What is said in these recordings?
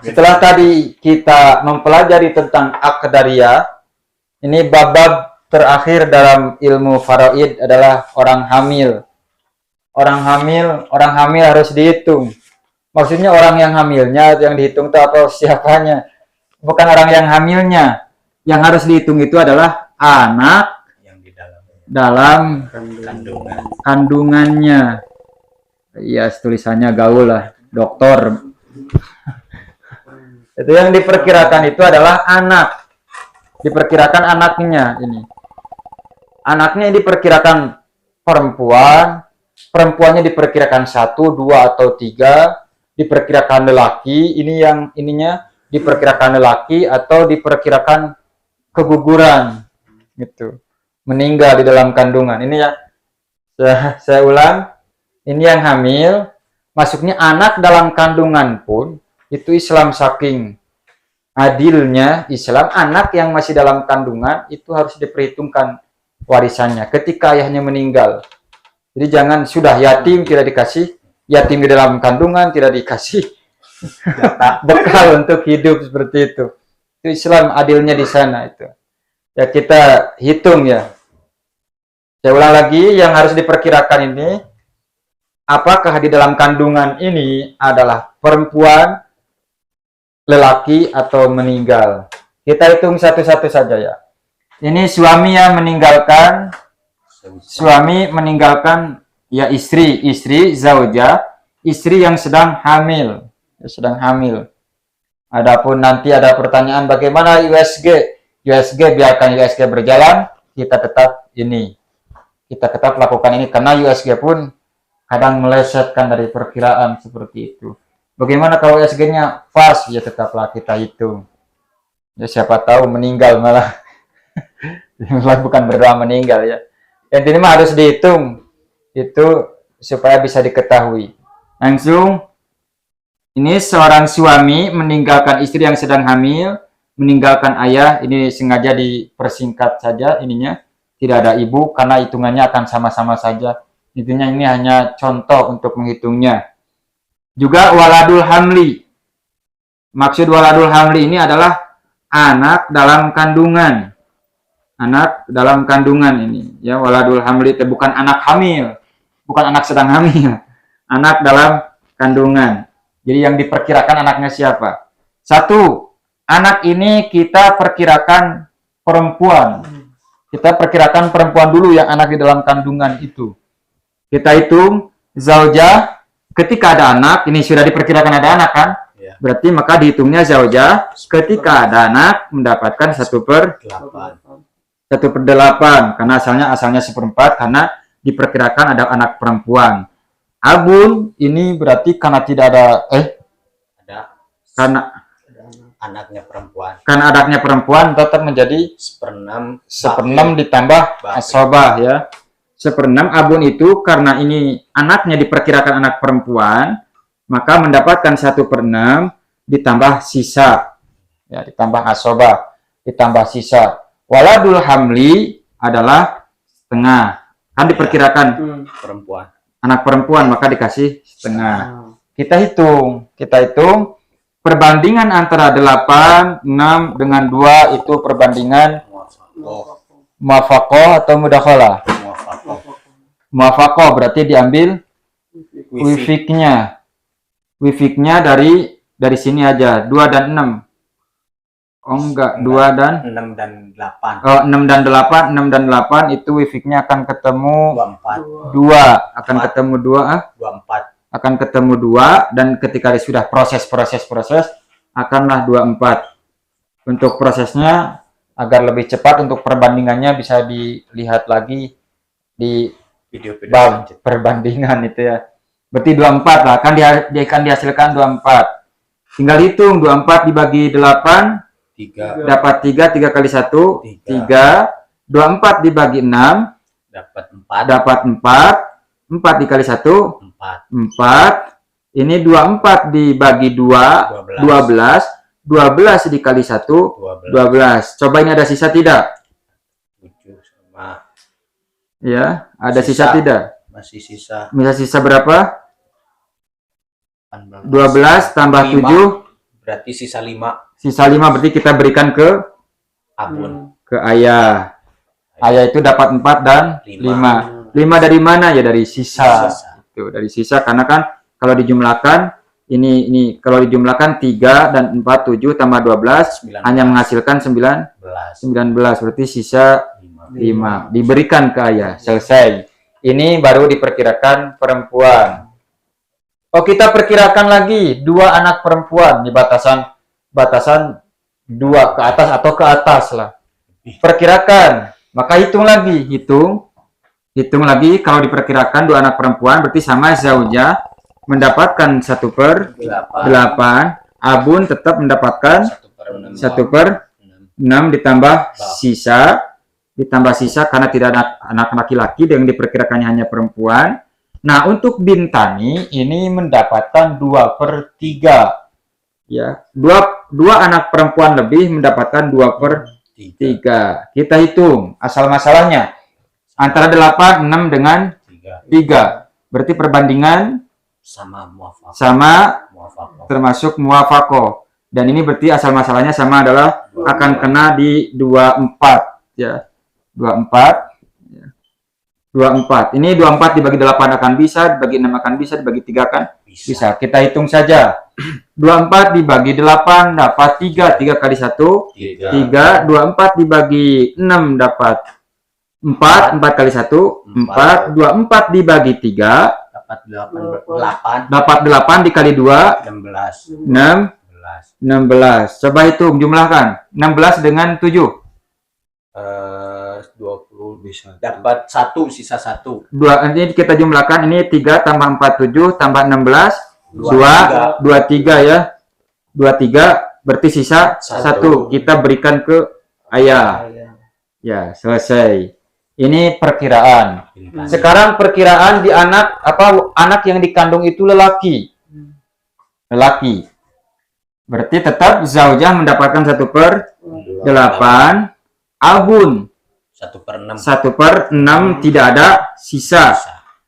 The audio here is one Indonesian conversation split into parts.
Setelah tadi kita mempelajari tentang Aqdariyah, ini bab terakhir dalam ilmu faraid adalah orang hamil. Orang hamil harus dihitung. Maksudnya orang yang hamilnya yang dihitung itu apa siapanya? Bukan orang yang hamilnya. Yang harus dihitung itu adalah anak yang di dalam kandungannya. Iya, tulisannya gaul lah, dokter. Itu yang diperkirakan itu adalah anak. Diperkirakan anaknya ini. Anaknya diperkirakan perempuan. Perempuannya diperkirakan 1, 2 atau 3. Diperkirakan lelaki. Ini yang ininya diperkirakan lelaki atau diperkirakan keguguran. Gitu. Meninggal di dalam kandungan. Ini ya. Saya ulang. Ini yang hamil. Masuknya anak dalam kandungan pun. Itu Islam saking adilnya Islam, anak yang masih dalam kandungan itu harus diperhitungkan warisannya ketika ayahnya meninggal. Jadi jangan sudah yatim tidak dikasih, yatim di dalam kandungan tidak dikasih bekal untuk hidup seperti itu. Itu Islam adilnya di sana itu. Ya kita hitung ya. Saya ulang lagi, yang harus diperkirakan ini apakah di dalam kandungan ini adalah perempuan, lelaki atau meninggal. Kita hitung satu-satu saja ya. Ini suami yang meninggalkan, ya istri zauja, istri yang sedang hamil, Adapun nanti ada pertanyaan bagaimana USG biarkan USG berjalan, kita tetap lakukan ini karena USG pun kadang melesetkan dari perkiraan seperti itu. Bagaimana kalau USG-nya pas? Ya tetaplah kita hitung. Ya siapa tahu meninggal malah. Bukan berdoa meninggal ya. Yang ini mah harus dihitung. Itu supaya bisa diketahui. Langsung, ini seorang suami meninggalkan istri yang sedang hamil, meninggalkan ayah. Ini sengaja dipersingkat saja ininya. Tidak ada ibu karena hitungannya akan sama-sama saja. Intinya ini hanya contoh untuk menghitungnya. Juga waladul hamli. Maksud waladul hamli ini adalah anak dalam kandungan. Anak dalam kandungan ini. Ya, waladul hamli itu bukan anak hamil. Bukan anak sedang hamil. Anak dalam kandungan. Jadi yang diperkirakan anaknya siapa? 1. Anak ini kita perkirakan perempuan. Kita perkirakan perempuan dulu yang anak di dalam kandungan itu. Kita hitung zaujah. Ketika ada anak, ini sudah diperkirakan ada anak kan? Ya. Berarti maka dihitungnya zaujah. Ketika ada anak, mendapatkan 1/8. Karena asalnya 1/4, karena diperkirakan ada anak perempuan. Abun, ini berarti karena tidak ada, karena anaknya perempuan. Karena anaknya perempuan tetap menjadi 1/6 ditambah asobah ya. 1/6 abun itu karena ini anaknya diperkirakan anak perempuan, maka mendapatkan 1/6 ditambah sisa. Ya, ditambah asobah, ditambah sisa. Waladul hamli adalah setengah. Kan diperkirakan Perempuan. Anak perempuan, maka dikasih setengah. Kita hitung perbandingan antara 8, 6 dengan 2 itu perbandingan muwafaqah atau mudakhalah. Muwafaqah berarti diambil wifiknya. Wifiknya dari sini aja, 2 dan 6. Oh enggak, 2 dan 6 dan 8. Oh, 6 dan 8, 6 dan 8 itu wifiknya akan ketemu 2, akan ketemu 2, akan ketemu 2 dan ketika sudah proses akanlah 24. Untuk prosesnya agar lebih cepat untuk perbandingannya bisa dilihat lagi di Video bab perbandingan itu ya. Berarti 24 lah, kan dia akan dihasilkan 24. Tinggal hitung 24 dibagi 8 dapat 3 kali 1 3. 24 dibagi 6 dapat 4 dikali 1 4. Ini 24 dibagi 2 12 dikali 1 12. Coba ini ada sisa tidak? 7 sama. Ya, ada sisa tidak? Masih sisa. Bisa sisa berapa? 12 tambah 7 Berarti sisa 5 Sisa 5 berarti kita berikan ke abun. ayah. Ayah itu dapat 4 dan 5. 5 dari mana? Ya dari sisa. Itu dari sisa, karena kan kalau dijumlahkan ini kalau dijumlahkan 3 dan 4 7 tambah 12 hanya menghasilkan 19. 19 berarti sisa 5 diberikan ke ayah. Selesai. Ini baru diperkirakan perempuan. Oh, kita perkirakan lagi 2 anak perempuan di batasan 2 ke atas atau ke atas lah. Perkirakan, maka hitung lagi kalau diperkirakan 2 anak perempuan berarti sama zaujah mendapatkan 1/8, abun tetap mendapatkan 1/6 ditambah sisa karena tidak ada anak laki-laki yang diperkirakannya hanya perempuan. Nah, untuk bintani ini mendapatkan 2/3. Ya, dua anak perempuan lebih mendapatkan 2/3. Kita hitung asal masalahnya antara 8, 6 dengan 3. Berarti perbandingan Sama muafakoh. termasuk muafakoh. Dan ini berarti asal masalahnya sama adalah akan kena di 24 ya. 24 ya. 24. Ini 24 dibagi 8 akan bisa, dibagi 6 akan bisa, dibagi 3 akan bisa. Kita hitung saja. 24 dibagi 8 dapat 3. 3 kali 1 3. 24 dibagi 6 dapat 4. 4 kali 1 4. 24 dibagi 3 dapat 8 dikali 2 16. 16. Coba hitung, jumlahkan. 16 dengan 7. 20 bisa. Dapat 1, sisa 1. 2, ini kita jumlahkan, ini 3 tambah 4 7 tambah 16 23 ya. 23 berarti sisa 1. Kita berikan ke ayah. Ya, selesai. Ini perkiraan. Sekarang perkiraan di anak yang dikandung itu lelaki. Berarti tetap zaujah mendapatkan 1/8, abun 1/6 tidak ada sisa.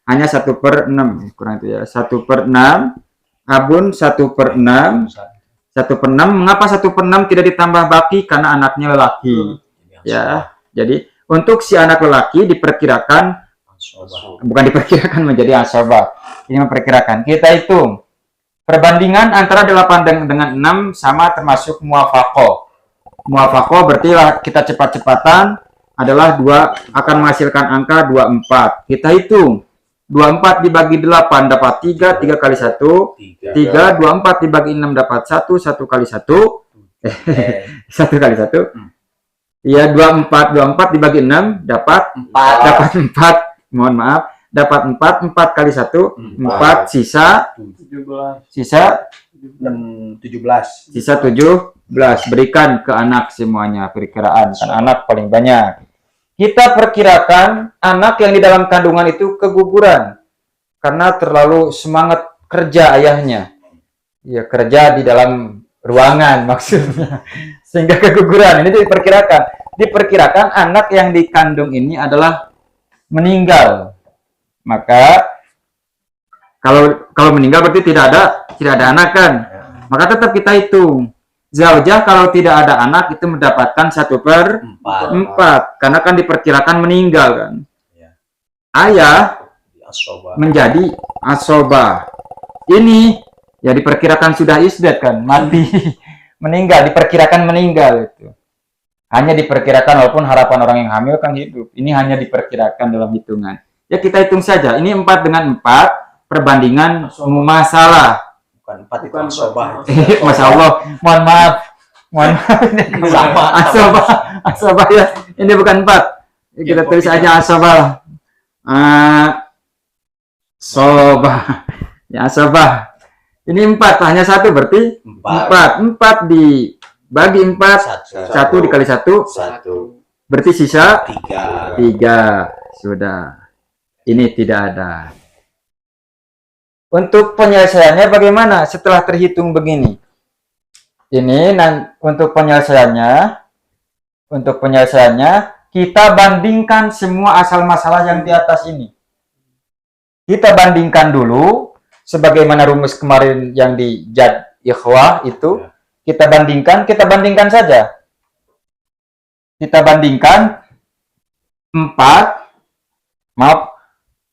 Hanya 1/6 kurang itu ya. 1/6 abun 1/6. 1/6. Mengapa 1/6 tidak ditambah baki? Karena anaknya lelaki. Ya. Jadi untuk si anak lelaki diperkirakan, bukan diperkirakan menjadi asobah. Ini memperkirakan. Kita hitung. Perbandingan antara 8 dengan 6 sama termasuk muafakoh. Muafakoh berarti kita cepat-cepatan adalah 2 akan menghasilkan angka 24. Kita hitung. 24 dibagi 8 dapat 3. 3 kali 1 3. 24 dibagi 6 dapat 1. 1 kali 1 1 kali 1. Ya, 24 dibagi 6 dapat 4. Mohon maaf, dapat 4 kali 1 4 sisa 17. Berikan ke anak semuanya perkiraan, kan anak paling banyak. Kita perkirakan anak yang di dalam kandungan itu keguguran karena terlalu semangat kerja ayahnya. Ya, kerja di dalam ruangan maksudnya. Sehingga keguguran. Ini diperkirakan anak yang dikandung ini adalah meninggal. Maka kalau meninggal berarti tidak ada anak kan? Maka tetap kita hitung. Zaujah kalau tidak ada anak itu mendapatkan 1/4 karena kan diperkirakan meninggal kan. Ayah menjadi asobah. Ini ya diperkirakan sudah isdat kan, mati. Meninggal, diperkirakan meninggal itu. Hanya diperkirakan, walaupun harapan orang yang hamil kan hidup. Ini hanya diperkirakan dalam hitungan. Ya kita hitung saja. Ini 4 dengan 4 perbandingan masalah. Bukan 4 itu asobah. Masya Allah, mohon maaf. Sama. Asobah ya. Ini bukan 4. Kita tulis aja asobah. Sobah. Ya asobah. Ini 4, hanya 1 berarti 4 dibagi 4, 1 dikali 1, berarti sisa 3. Sudah. Ini tidak ada. Untuk penyelesaiannya bagaimana setelah terhitung begini? Ini untuk penyelesaiannya kita bandingkan semua asal masalah yang di atas ini. Kita bandingkan dulu sebagaimana rumus kemarin yang di Jad Ikhwah itu, Kita bandingkan saja. Kita bandingkan 4.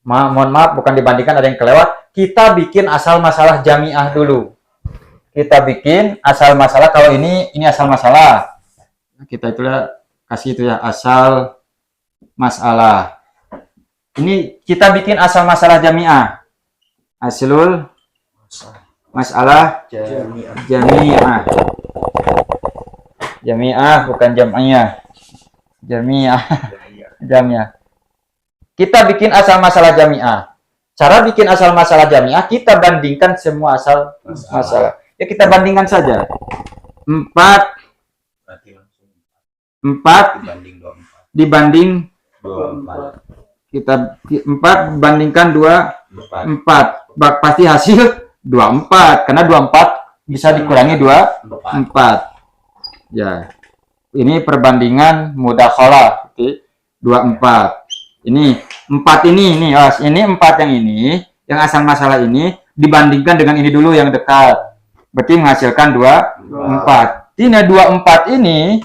Mohon maaf, bukan dibandingkan, ada yang kelewat. Kita bikin asal masalah jamiah dulu. Kita bikin asal masalah. Kalau ini asal masalah. Kita itulah kasih itu ya, asal masalah. Ini kita bikin asal masalah jamiah. Aslul masalah jamiah. Jamiah bukan jam'iyah. Jamiah. Kita bikin asal masalah jamiah. Cara bikin asal masalah jamiah, kita bandingkan semua asal masalah. Ya kita bandingkan saja. 4 dibanding 24. Kita 4 bandingkan 4. Pasti hasil 24 karena 24 bisa dikurangi 24. Ya. Ini perbandingan mudakhalah. Oke. 24. Ini 4 ini 4 yang ini, yang asal masalah ini dibandingkan dengan ini dulu yang dekat. Berarti menghasilkan 24. Ini 24 ini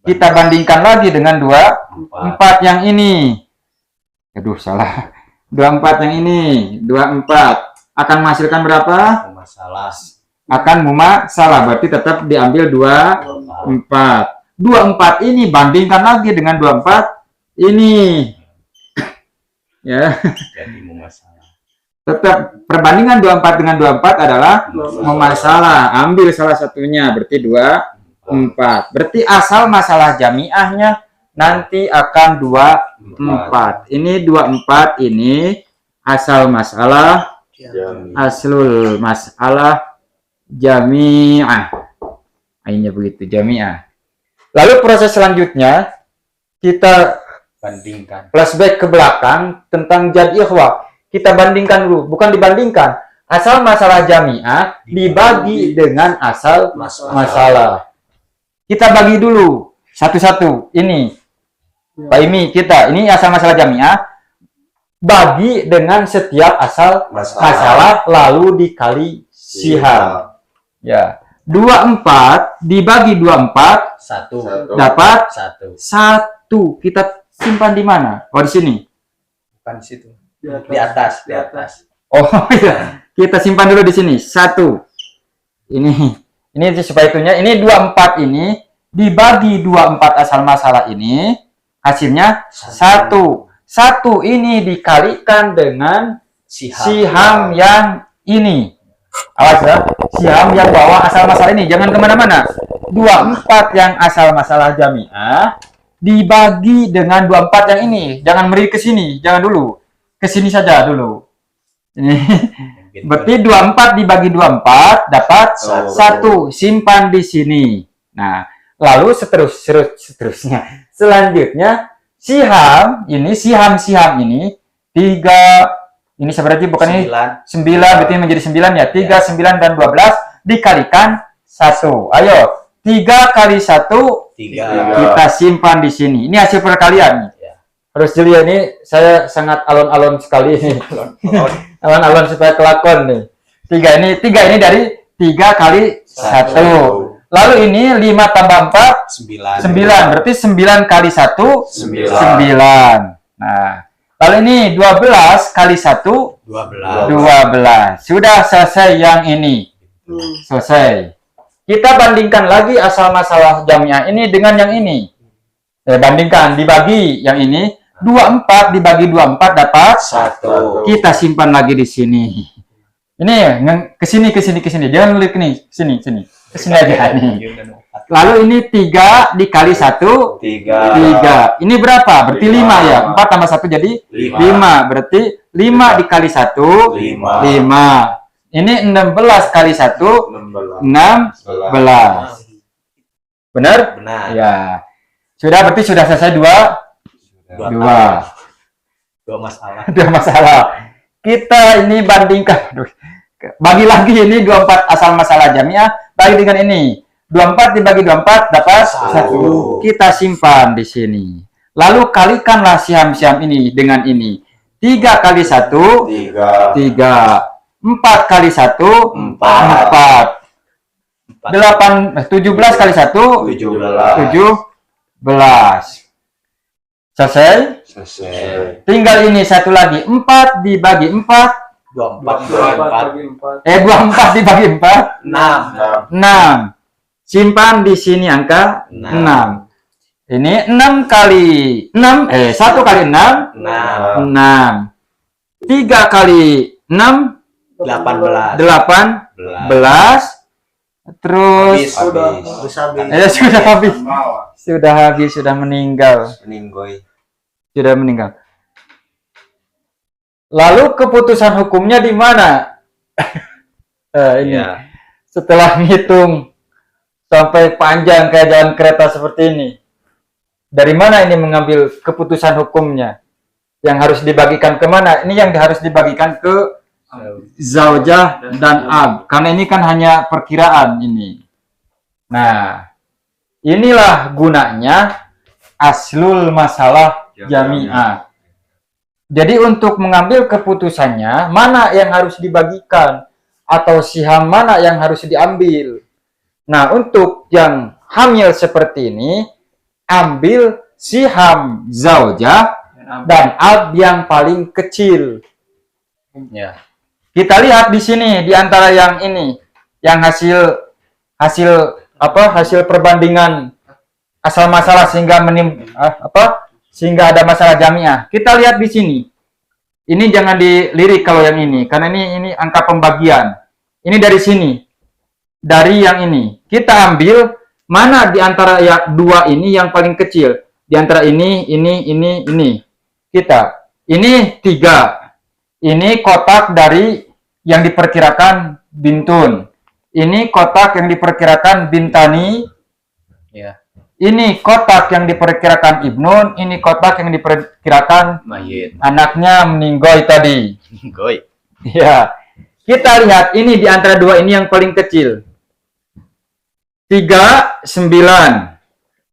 kita bandingkan lagi dengan 24 yang ini. Aduh, salah. 24 yang ini, 24 akan menghasilkan berapa? Masalah. Akan mumasalah, berarti tetap diambil 24. 24 ini bandingkan lagi dengan 24 ini. Ya. Jadi mumasalah. Tetap perbandingan 24 dengan 24 adalah mumasalah. Ambil salah satunya, berarti 24. Berarti asal masalah jamiahnya nanti akan 24. Ini 24 ini asal masalah aslul masalah jamiah. Akhirnya begitu, jamiah. Lalu proses selanjutnya kita Bandingkan. flashback ke belakang tentang jad ikhwah. Kita bandingkan dulu, bukan dibandingkan. Asal masalah jamiah dibagi dengan asal masalah. Kita bagi dulu satu-satu. Ini Pak Imi, ini asal masalah jamiah bagi dengan setiap asal masalah lalu dikali siham. Ya. 24 dibagi 24 1 dapat 1. 1. Kita simpan di mana? Oh, di sini. Bukan di situ. Di atas. Oh iya, kita simpan dulu di sini. 1. Ini supaya itunya. Ini 24 ini dibagi 24 asal masalah ini hasilnya 1. 1 ini dikalikan dengan siham yang ini. Awas ya, siham yang bawah asal masalah ini. Jangan kemana-mana. 24 yang asal masalah jamiah dibagi dengan 24 yang ini. Jangan melirik ke sini. Jangan dulu. Ke sini saja dulu. Ini berarti 24 dibagi 24 dapat 1. Simpan di sini. Nah, lalu seterusnya. Selanjutnya siham ini 3 ini sebenarnya bukan 9. Ini 9 berarti menjadi 9 ya. 3, 9 dan 12 dikalikan 1. Ayo, 3 kali 1 kita simpan di sini. Ini hasil perkalian. Harus jeli ya, ini saya sangat alon-alon sekali ini. Alon-alon supaya kelakon nih. 3 ini dari 3 kali 1. Lalu ini 5 tambah 4 9. Berarti 9 kali 1 9. Nah, lalu ini 12 kali 1 12. Sudah selesai yang ini. Selesai. Kita bandingkan lagi asal masalah jamiah ini dengan yang ini. Bandingkan, dibagi yang ini. 24 dibagi 24 dapat 1. Kita simpan lagi di sini. Ini ke sini. Jangan lihat nih, sini. Ke sini aja nih. Lalu ini 3 dikali 1 3. Ini berapa? Berarti 5 ya. 4 tambah 1 jadi 5. Berarti 5 dikali 1 5. Ini 16 kali 1 16. Benar? Benar. Ya. Berarti sudah selesai 2 masalah. 2 masalah. Kita ini bandingkan. Bagi lagi ini 24 asal masalah jamiah bagi dengan ini. 24 dibagi 24 dapat 1. Kita simpan di sini. Lalu kalikanlah siham-siham ini dengan ini. 3 kali 1 3. 4 kali 1 4. 17 kali 1 17. Selesai. Selesai. Tinggal ini satu lagi, 4 dibagi 4. 24 24 dibagi 4. 6 6. Simpan di sini angka 6. Ini 6 kali 6, 1 kali 6, 6. 3 kali 6, 18 18. Terus sudah habis. Sudah meninggal. Sudah meninggal. Lalu keputusan hukumnya di mana? Ini. Ya. Setelah ngitung sampai panjang kayak jalan kereta seperti ini. Dari mana ini mengambil keputusan hukumnya? Yang harus dibagikan kemana? Ini yang harus dibagikan ke zaujah dan ab. Karena ini kan hanya perkiraan ini. Nah, inilah gunanya aslul masalah jami'ah. Jadi untuk mengambil keputusannya, mana yang harus dibagikan atau siham mana yang harus diambil. Nah, untuk yang hamil seperti ini, ambil siham zaujah dan ab yang paling kecil. Ya. Kita lihat di sini di antara yang ini, yang hasil perbandingan asal masalah sehingga sehingga ada masalah jamiah. Kita lihat di sini. Ini jangan dilirik kalau yang ini, karena ini angka pembagian. Ini dari sini. Dari yang ini. Kita ambil mana di antara dua ini yang paling kecil. Di antara ini. Kita. Ini 3. Ini kotak dari yang diperkirakan bintun. Ini kotak yang diperkirakan bintani. Ya. Ini kotak yang diperkirakan ibnun. Ini kotak yang diperkirakan Mayit. anaknya meninggoy tadi. Goy. Ya. Kita lihat ini di antara dua ini yang paling kecil. 3, 9.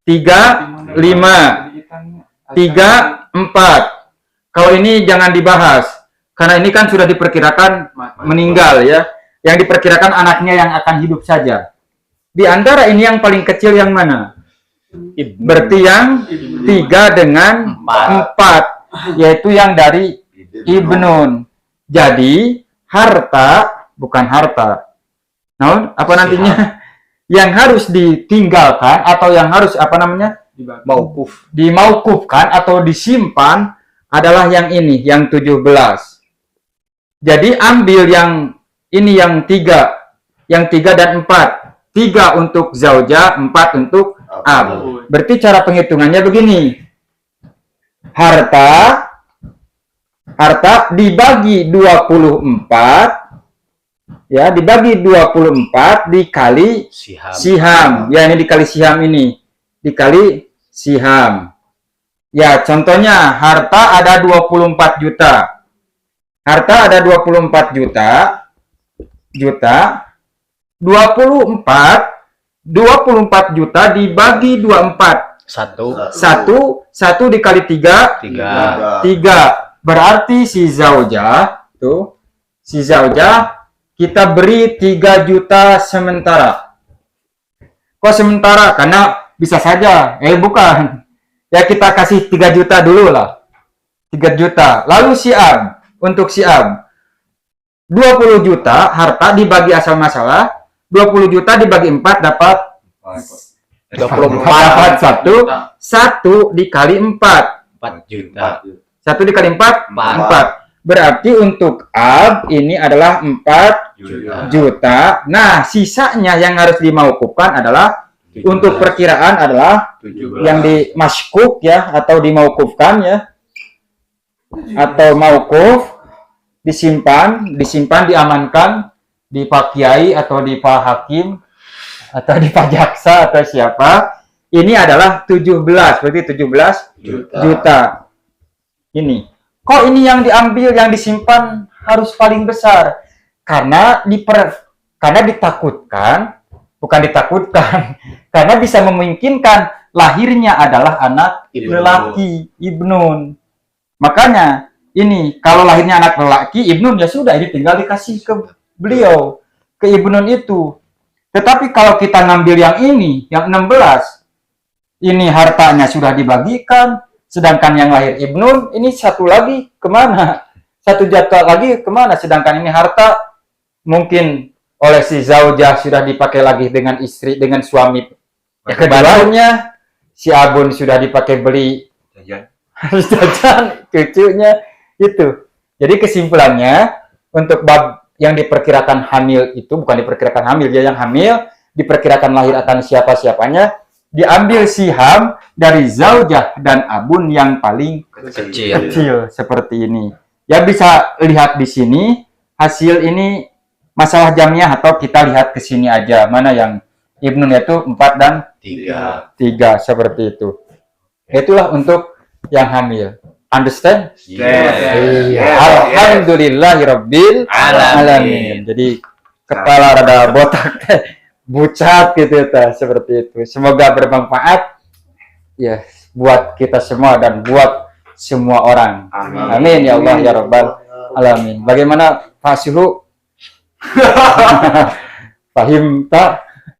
3, 5. 3, 4. Kalau ini jangan dibahas. Karena ini kan sudah diperkirakan meninggal ya. Yang diperkirakan anaknya yang akan hidup saja. Di antara ini yang paling kecil yang mana? Berarti yang 3 dengan 4. Yaitu yang dari ibnun. Jadi harta, bukan harta. Nah, apa nantinya? Yang harus ditinggalkan atau yang harus Mauquf. dimaukufkan atau disimpan adalah yang ini, yang 17. Jadi ambil yang ini yang 3. Yang 3 dan 4. 3 untuk zaujah, 4 untuk ab. Berarti cara penghitungannya begini. Harta dibagi 24. Ya, dibagi 24 dikali siham. Ya, ini dikali siham ini. Dikali siham. Ya, contohnya harta ada 24 juta. Harta ada 24 juta. 24 juta dibagi 24. 1 dikali 3. 3. Berarti si zaujah kita beri 3 juta sementara. Kok sementara? Karena bisa saja. Bukan. Ya kita kasih 3 juta dulu lah. 3 juta. Lalu siab. Untuk siab. 20 juta harta dibagi asal masalah. 20 juta dibagi 4 dapat 24. 1 dikali 4. 4 juta. 1 dikali 4. 4. Berarti untuk ab ini adalah 4 juta. Nah, sisanya yang harus dimaukufkan adalah 17. Untuk perkiraan adalah 17. yang dimaskuk ya atau dimaukufkan ya. Atau maukuf disimpan, diamankan di Pak Kiai atau di Pak Hakim atau di Pak Jaksa atau siapa. Ini adalah 17, berarti 17 juta. Ini. Kok ini yang diambil, yang disimpan harus paling besar? Karena ditakutkan, bukan ditakutkan, karena bisa memungkinkan lahirnya adalah anak lelaki, ibnun. Makanya ini kalau lahirnya anak lelaki, ibnun ya sudah, ini tinggal dikasih ke beliau, ke ibnun itu. Tetapi kalau kita ngambil yang ini, yang 16, ini hartanya sudah dibagikan, sedangkan yang lahir ibnun, ini satu lagi kemana? Satu jatuh lagi kemana? Sedangkan ini harta mungkin oleh si zaujah sudah dipakai lagi dengan istri, dengan suami keduanya. Si abun sudah dipakai beli jajan cucunya itu. Jadi kesimpulannya untuk bab yang diperkirakan hamil itu bukan diperkirakan hamil ya, yang hamil diperkirakan lahir akan siapa-siapanya, diambil siham dari zaujah dan abun yang paling kecil seperti ini. Ya bisa lihat di sini hasil ini masalah jamiah atau kita lihat ke sini aja mana yang ibnun itu 4 dan 3 seperti itu. Itulah untuk yang hamil. Understand? Alhamdulillahirabbil alamin. Jadi kepala rada botak, bucat gitu ta, seperti itu. Semoga bermanfaat ya buat kita semua dan buat semua orang. Amin ya Allah ya Rabbal alamin. Bagaimana Pak Suhu? Pahim tak?